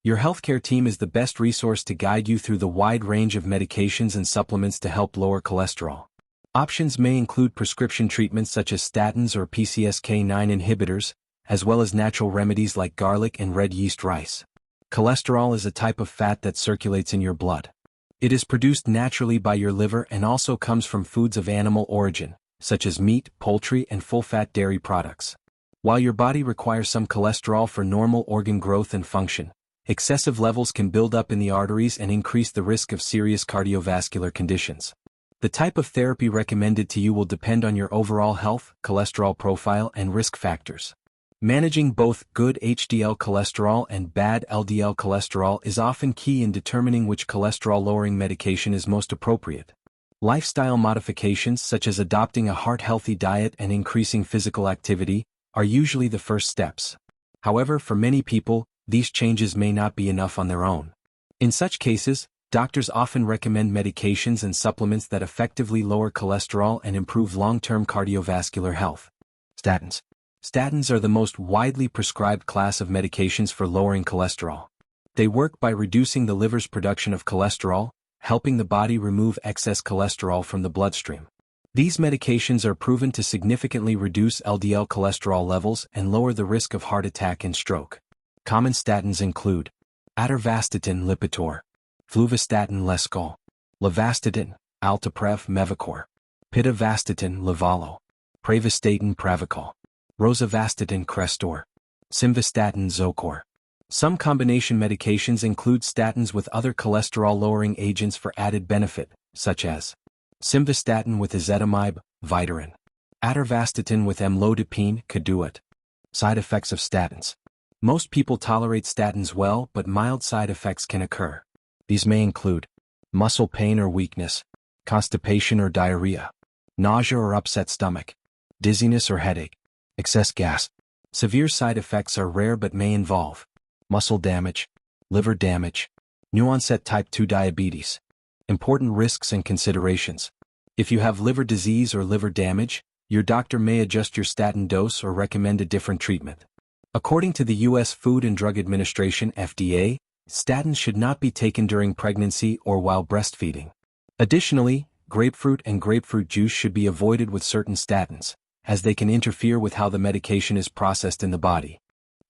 Your healthcare team is the best resource to guide you through the wide range of medications and supplements to help lower cholesterol. Options may include prescription treatments such as statins or PCSK9 inhibitors, as well as natural remedies like garlic and red yeast rice. Cholesterol is a type of fat that circulates in your blood. It is produced naturally by your liver and also comes from foods of animal origin, such as meat, poultry, and full-fat dairy products. While your body requires some cholesterol for normal organ growth and function, excessive levels can build up in the arteries and increase the risk of serious cardiovascular conditions. The type of therapy recommended to you will depend on your overall health, cholesterol profile, and risk factors. Managing both good HDL cholesterol and bad LDL cholesterol is often key in determining which cholesterol-lowering medication is most appropriate. Lifestyle modifications such as adopting a heart-healthy diet and increasing physical activity are usually the first steps. However, for many people, these changes may not be enough on their own. In such cases, doctors often recommend medications and supplements that effectively lower cholesterol and improve long-term cardiovascular health. Statins. Statins are the most widely prescribed class of medications for lowering cholesterol. They work by reducing the liver's production of cholesterol, helping the body remove excess cholesterol from the bloodstream. These medications are proven to significantly reduce LDL cholesterol levels and lower the risk of heart attack and stroke. Common statins include atorvastatin Lipitor, fluvastatin Lescol, levastatin, Alteprev Mevacor, pitavastatin Livalo, pravastatin Pravachol, rosuvastatin Crestor, simvastatin Zocor. Some combination medications include statins with other cholesterol-lowering agents for added benefit, such as simvastatin with ezetimibe, Vitarin, atorvastatin with amlodipine, Caduet. Side effects of statins. Most people tolerate statins well, but mild side effects can occur. These may include muscle pain or weakness, constipation or diarrhea, nausea or upset stomach, dizziness or headache, excess gas. Severe side effects are rare but may involve muscle damage, liver damage, new-onset type 2 diabetes. Important risks and considerations. If you have liver disease or liver damage, your doctor may adjust your statin dose or recommend a different treatment. According to the U.S. Food and Drug Administration (FDA), statins should not be taken during pregnancy or while breastfeeding. Additionally, grapefruit and grapefruit juice should be avoided with certain statins, as they can interfere with how the medication is processed in the bile.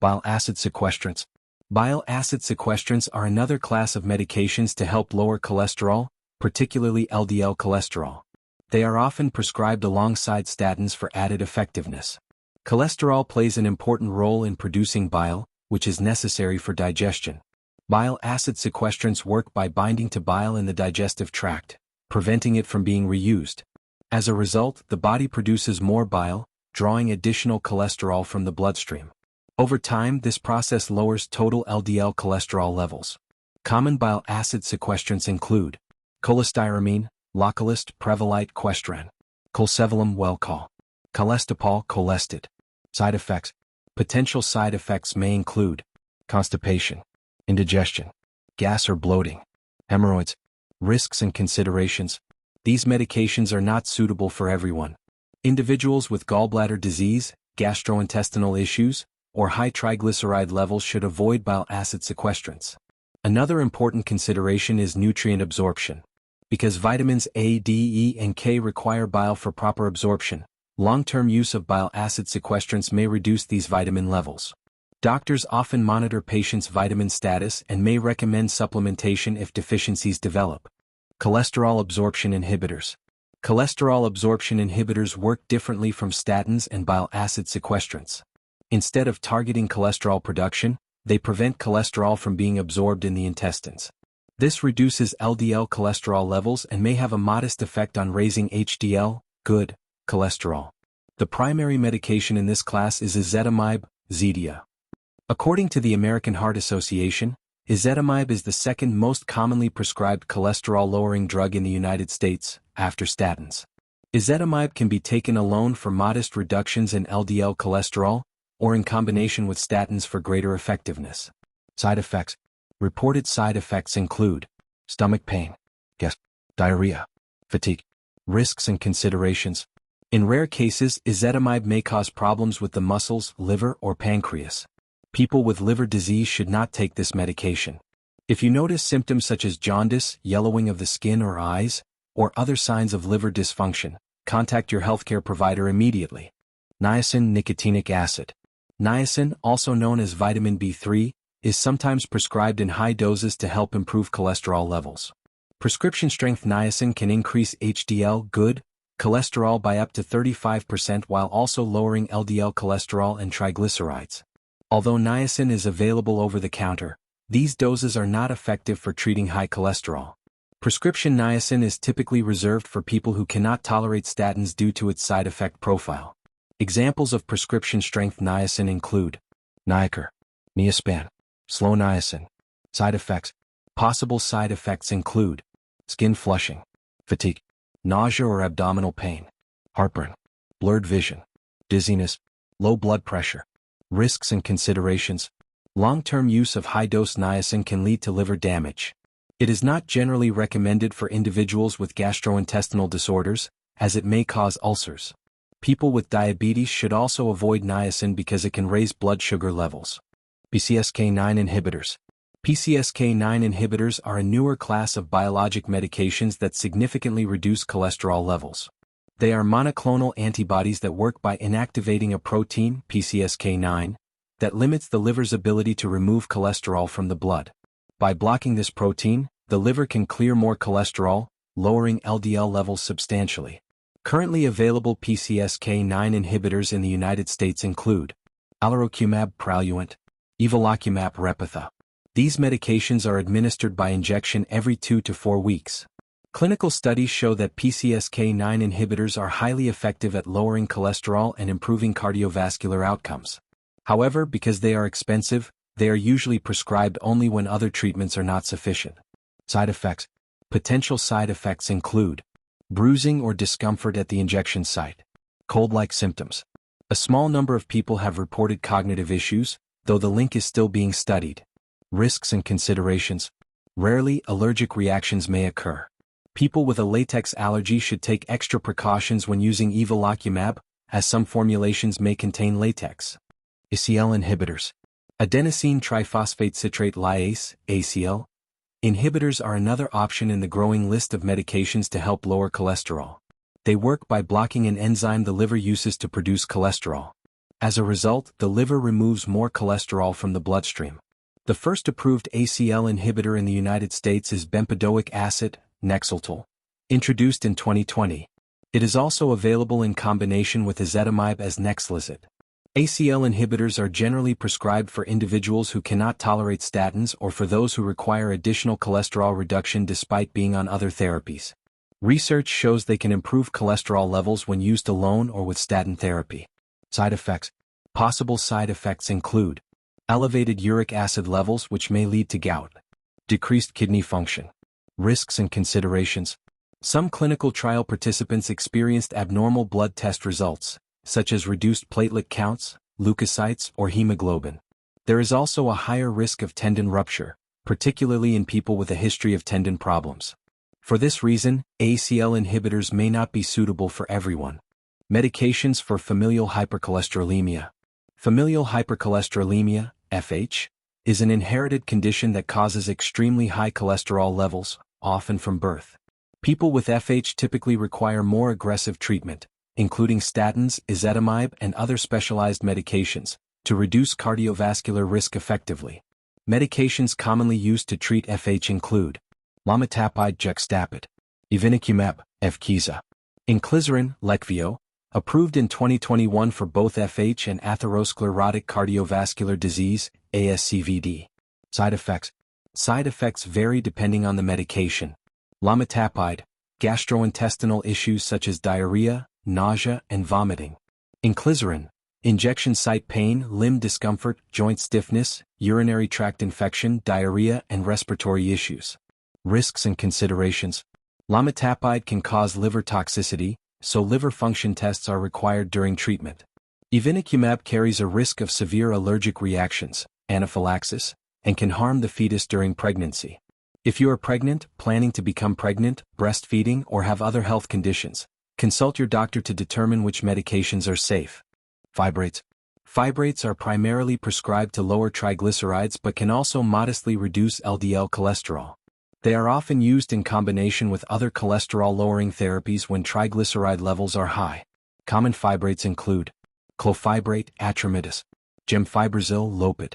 Bile acid sequestrants. Bile acid sequestrants are another class of medications to help lower cholesterol, particularly LDL cholesterol. They are often prescribed alongside statins for added effectiveness. Cholesterol plays an important role in producing bile, which is necessary for digestion. Bile acid sequestrants work by binding to bile in the digestive tract, preventing it from being reused. As a result, the body produces more bile, drawing additional cholesterol from the bloodstream. Over time, this process lowers total LDL cholesterol levels. Common bile acid sequestrants include cholestyramine, Localist, Prevolite, Questran, Colcevalum, Welchol, Colestipol, Colestid. Side effects. Potential side effects may include constipation, indigestion, gas or bloating, hemorrhoids. Risks and considerations. These medications are not suitable for everyone. Individuals with gallbladder disease, gastrointestinal issues, or high triglyceride levels should avoid bile acid sequestrants. Another important consideration is nutrient absorption. Because vitamins A, D, E, and K require bile for proper absorption, long-term use of bile acid sequestrants may reduce these vitamin levels. Doctors often monitor patients' vitamin status and may recommend supplementation if deficiencies develop. Cholesterol absorption inhibitors. Cholesterol absorption inhibitors work differently from statins and bile acid sequestrants. Instead of targeting cholesterol production, they prevent cholesterol from being absorbed in the intestines. This reduces LDL cholesterol levels and may have a modest effect on raising HDL, good, cholesterol. The primary medication in this class is ezetimibe, Zetia. According to the American Heart Association, ezetimibe is the second most commonly prescribed cholesterol-lowering drug in the United States, after statins. Ezetimibe can be taken alone for modest reductions in LDL cholesterol, or in combination with statins for greater effectiveness. Side effects. Reported side effects include stomach pain, gas, diarrhea, fatigue. Risks and considerations. In rare cases, ezetimibe may cause problems with the muscles, liver, or pancreas. People with liver disease should not take this medication. If you notice symptoms such as jaundice, yellowing of the skin or eyes, or other signs of liver dysfunction, contact your healthcare provider immediately. Niacin nicotinic acid. Niacin, also known as vitamin B3, is sometimes prescribed in high doses to help improve cholesterol levels. Prescription-strength niacin can increase HDL good cholesterol by up to 35% while also lowering LDL cholesterol and triglycerides. Although niacin is available over the counter, these doses are not effective for treating high cholesterol. Prescription niacin is typically reserved for people who cannot tolerate statins due to its side effect profile. Examples of prescription-strength niacin include Niacur, Neospan, slow niacin. Side effects. Possible side effects include skin flushing, fatigue, nausea or abdominal pain, heartburn, blurred vision, dizziness, low blood pressure. Risks and considerations. Long-term use of high-dose niacin can lead to liver damage. It is not generally recommended for individuals with gastrointestinal disorders, as it may cause ulcers. People with diabetes should also avoid niacin because it can raise blood sugar levels. PCSK9 inhibitors. PCSK9 inhibitors are a newer class of biologic medications that significantly reduce cholesterol levels. They are monoclonal antibodies that work by inactivating a protein, PCSK9, that limits the liver's ability to remove cholesterol from the blood. By blocking this protein, the liver can clear more cholesterol, lowering LDL levels substantially. Currently available PCSK9 inhibitors in the United States include alirocumab Praluent, evolocumab Repatha. These medications are administered by injection every 2 to 4 weeks. Clinical studies show that PCSK9 inhibitors are highly effective at lowering cholesterol and improving cardiovascular outcomes. However, because they are expensive, they are usually prescribed only when other treatments are not sufficient. Side effects. Potential side effects include bruising or discomfort at the injection site, cold-like symptoms. A small number of people have reported cognitive issues, though the link is still being studied. Risks and considerations. Rarely, allergic reactions may occur. People with a latex allergy should take extra precautions when using evolocumab, as some formulations may contain latex. ACL inhibitors. Adenosine triphosphate citrate lyase, ACL. Inhibitors are another option in the growing list of medications to help lower cholesterol. They work by blocking an enzyme the liver uses to produce cholesterol. As a result, the liver removes more cholesterol from the bloodstream. The first approved ACL inhibitor in the United States is bempedoic acid, Nexletol, introduced in 2020. It is also available in combination with ezetimibe as Nexlizet. ACL inhibitors are generally prescribed for individuals who cannot tolerate statins or for those who require additional cholesterol reduction despite being on other therapies. Research shows they can improve cholesterol levels when used alone or with statin therapy. Side effects. Possible side effects include elevated uric acid levels which may lead to gout, decreased kidney function. Risks and considerations. Some clinical trial participants experienced abnormal blood test results, such as reduced platelet counts, leukocytes, or hemoglobin. There is also a higher risk of tendon rupture, particularly in people with a history of tendon problems. For this reason, ACL inhibitors may not be suitable for everyone. Medications for familial hypercholesterolemia. Familial hypercholesterolemia, FH, is an inherited condition that causes extremely high cholesterol levels, often from birth. People with FH typically require more aggressive treatment, including statins, ezetimibe, and other specialized medications, to reduce cardiovascular risk effectively. Medications commonly used to treat FH include lamotapide juxtapid, evinacumab, Evkeeza, inclisiran, Leqvio, approved in 2021 for both FH and atherosclerotic cardiovascular disease, ASCVD. Side effects. Side effects vary depending on the medication. Lamotapide, gastrointestinal issues such as diarrhea, nausea, and vomiting. Inclisiran, injection site pain, limb discomfort, joint stiffness, urinary tract infection, diarrhea, and respiratory issues. Risks and considerations. Lamotapide can cause liver toxicity, so liver function tests are required during treatment. Evinacumab carries a risk of severe allergic reactions, anaphylaxis, and can harm the fetus during pregnancy. If you are pregnant, planning to become pregnant, breastfeeding, or have other health conditions, consult your doctor to determine which medications are safe. Fibrates. Fibrates are primarily prescribed to lower triglycerides but can also modestly reduce LDL cholesterol. They are often used in combination with other cholesterol-lowering therapies when triglyceride levels are high. Common fibrates include clofibrate, atramidis, gemfibrozil, lopid,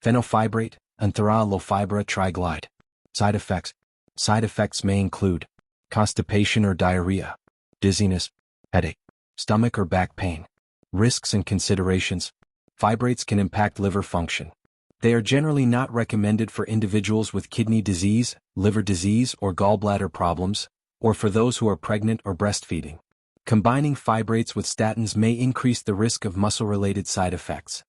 fenofibrate, anthralofibra triglide. Side effects. Side effects may include constipation or diarrhea, dizziness, headache, stomach or back pain. Risks and considerations. Fibrates can impact liver function. They are generally not recommended for individuals with kidney disease, liver disease, or gallbladder problems, or for those who are pregnant or breastfeeding. Combining fibrates with statins may increase the risk of muscle-related side effects.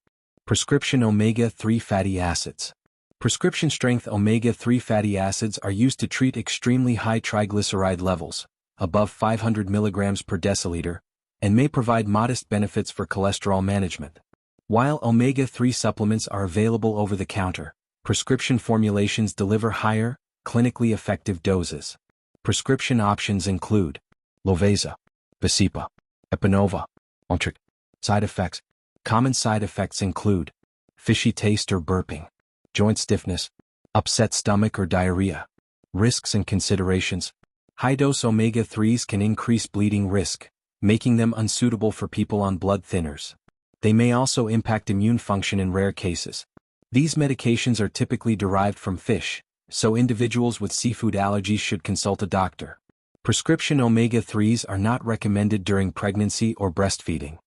Prescription omega-3 fatty acids. Prescription-strength omega-3 fatty acids are used to treat extremely high triglyceride levels, above 500 mg per deciliter, and may provide modest benefits for cholesterol management. While omega-3 supplements are available over the counter, prescription formulations deliver higher, clinically effective doses. Prescription options include Loveza, Vascepa, Epanova, Ontric. Side effects. Common side effects include fishy taste or burping, joint stiffness, upset stomach or diarrhea. Risks and considerations. High-dose omega-3s can increase bleeding risk, making them unsuitable for people on blood thinners. They may also impact immune function in rare cases. These medications are typically derived from fish, so individuals with seafood allergies should consult a doctor. Prescription omega-3s are not recommended during pregnancy or breastfeeding.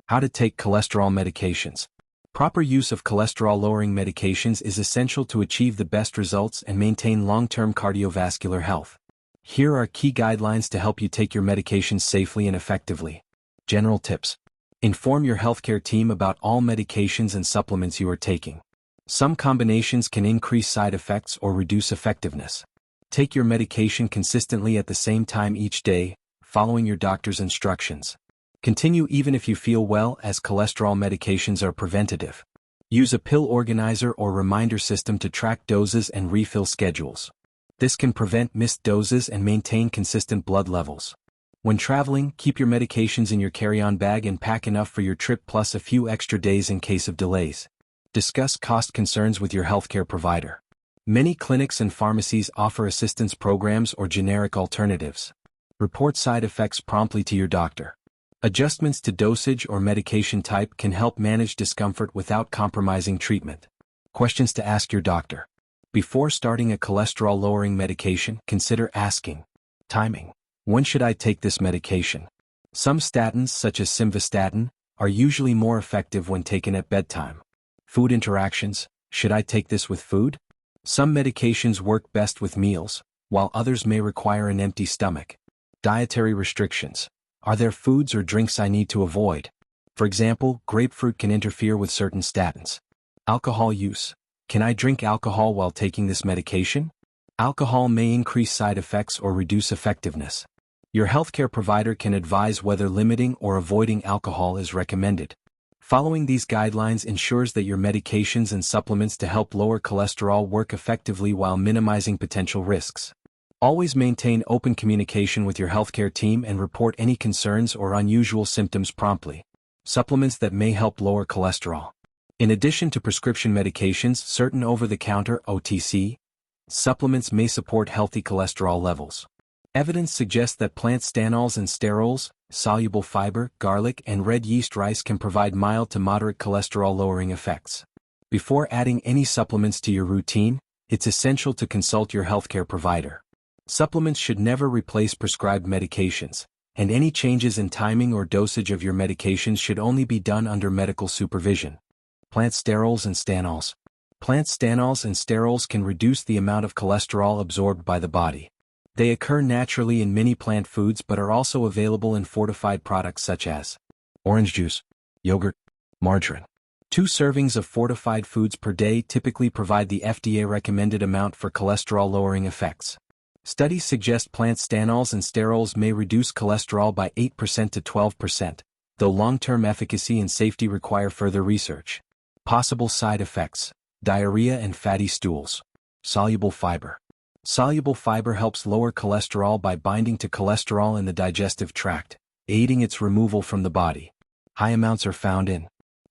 How to take cholesterol medications. Proper use of cholesterol-lowering medications is essential to achieve the best results and maintain long-term cardiovascular health. Here are key guidelines to help you take your medications safely and effectively. General tips. Inform your healthcare team about all medications and supplements you are taking. Some combinations can increase side effects or reduce effectiveness. Take your medication consistently at the same time each day, following your doctor's instructions. Continue even if you feel well, as cholesterol medications are preventative. Use a pill organizer or reminder system to track doses and refill schedules. This can prevent missed doses and maintain consistent blood levels. When traveling, keep your medications in your carry-on bag and pack enough for your trip plus a few extra days in case of delays. Discuss cost concerns with your healthcare provider. Many clinics and pharmacies offer assistance programs or generic alternatives. Report side effects promptly to your doctor. Adjustments to dosage or medication type can help manage discomfort without compromising treatment. Questions to ask your doctor. Before starting a cholesterol-lowering medication, consider asking. Timing. When should I take this medication? Some statins, such as simvastatin, are usually more effective when taken at bedtime. Food interactions. Should I take this with food? Some medications work best with meals, while others may require an empty stomach. Dietary restrictions. Are there foods or drinks I need to avoid? For example, grapefruit can interfere with certain statins. Alcohol use. Can I drink alcohol while taking this medication? Alcohol may increase side effects or reduce effectiveness. Your healthcare provider can advise whether limiting or avoiding alcohol is recommended. Following these guidelines ensures that your medications and supplements to help lower cholesterol work effectively while minimizing potential risks. Always maintain open communication with your healthcare team and report any concerns or unusual symptoms promptly. Supplements that may help lower cholesterol. In addition to prescription medications, certain over-the-counter (OTC) supplements may support healthy cholesterol levels. Evidence suggests that plant stanols and sterols, soluble fiber, garlic, and red yeast rice can provide mild to moderate cholesterol-lowering effects. Before adding any supplements to your routine, it's essential to consult your healthcare provider. Supplements should never replace prescribed medications, and any changes in timing or dosage of your medications should only be done under medical supervision. Plant sterols and stanols. Plant stanols and sterols can reduce the amount of cholesterol absorbed by the body. They occur naturally in many plant foods but are also available in fortified products such as orange juice, yogurt, margarine. 2 servings of fortified foods per day typically provide the FDA-recommended amount for cholesterol-lowering effects. Studies suggest plant stanols and sterols may reduce cholesterol by 8% to 12%, though long-term efficacy and safety require further research. Possible side effects: diarrhea and fatty stools. Soluble fiber. Soluble fiber helps lower cholesterol by binding to cholesterol in the digestive tract, aiding its removal from the body. High amounts are found in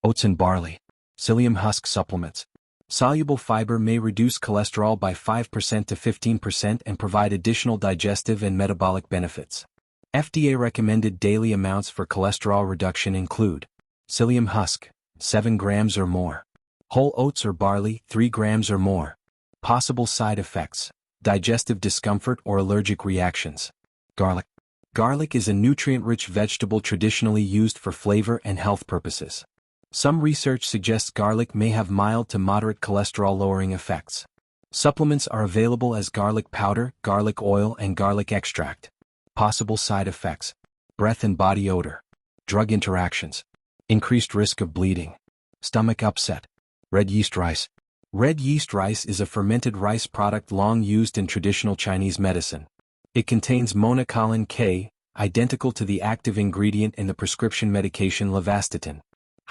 Oats and barley. Psyllium husk supplements. Soluble fiber may reduce cholesterol by 5% to 15% and provide additional digestive and metabolic benefits. FDA recommended daily amounts for cholesterol reduction include psyllium husk, 7 grams or more. Whole oats or barley, 3 grams or more. Possible side effects: digestive discomfort or allergic reactions. Garlic. Garlic is a nutrient-rich vegetable traditionally used for flavor and health purposes. Some research suggests garlic may have mild to moderate cholesterol-lowering effects. Supplements are available as garlic powder, garlic oil, and garlic extract. Possible side effects: breath and body odor. Drug interactions. Increased risk of bleeding. Stomach upset. Red yeast rice. Red yeast rice is a fermented rice product long used in traditional Chinese medicine. It contains monocolin K, identical to the active ingredient in the prescription medication levastatin.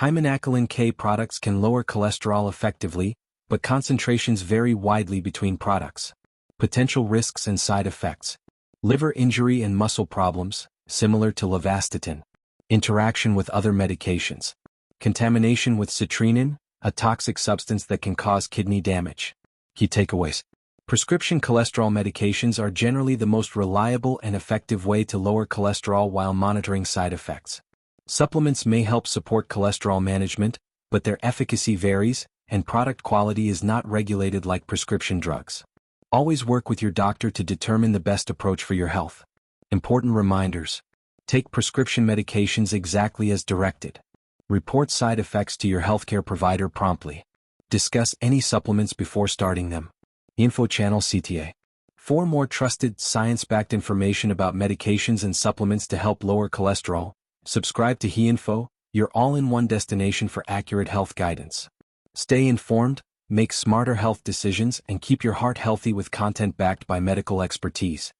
Hymenacalin K products can lower cholesterol effectively, but concentrations vary widely between products. Potential risks and side effects. Liver injury and muscle problems, similar to levastatin. Interaction with other medications. Contamination with citrinin, a toxic substance that can cause kidney damage. Key takeaways. Prescription cholesterol medications are generally the most reliable and effective way to lower cholesterol while monitoring side effects. Supplements may help support cholesterol management, but their efficacy varies, and product quality is not regulated like prescription drugs. Always work with your doctor to determine the best approach for your health. Important reminders. Take prescription medications exactly as directed. Report side effects to your healthcare provider promptly. Discuss any supplements before starting them. Info Channel CTA. For more trusted, science-backed information about medications and supplements to help lower cholesterol, subscribe to HeInfo, your all-in-one destination for accurate health guidance. Stay informed, make smarter health decisions, and keep your heart healthy with content backed by medical expertise.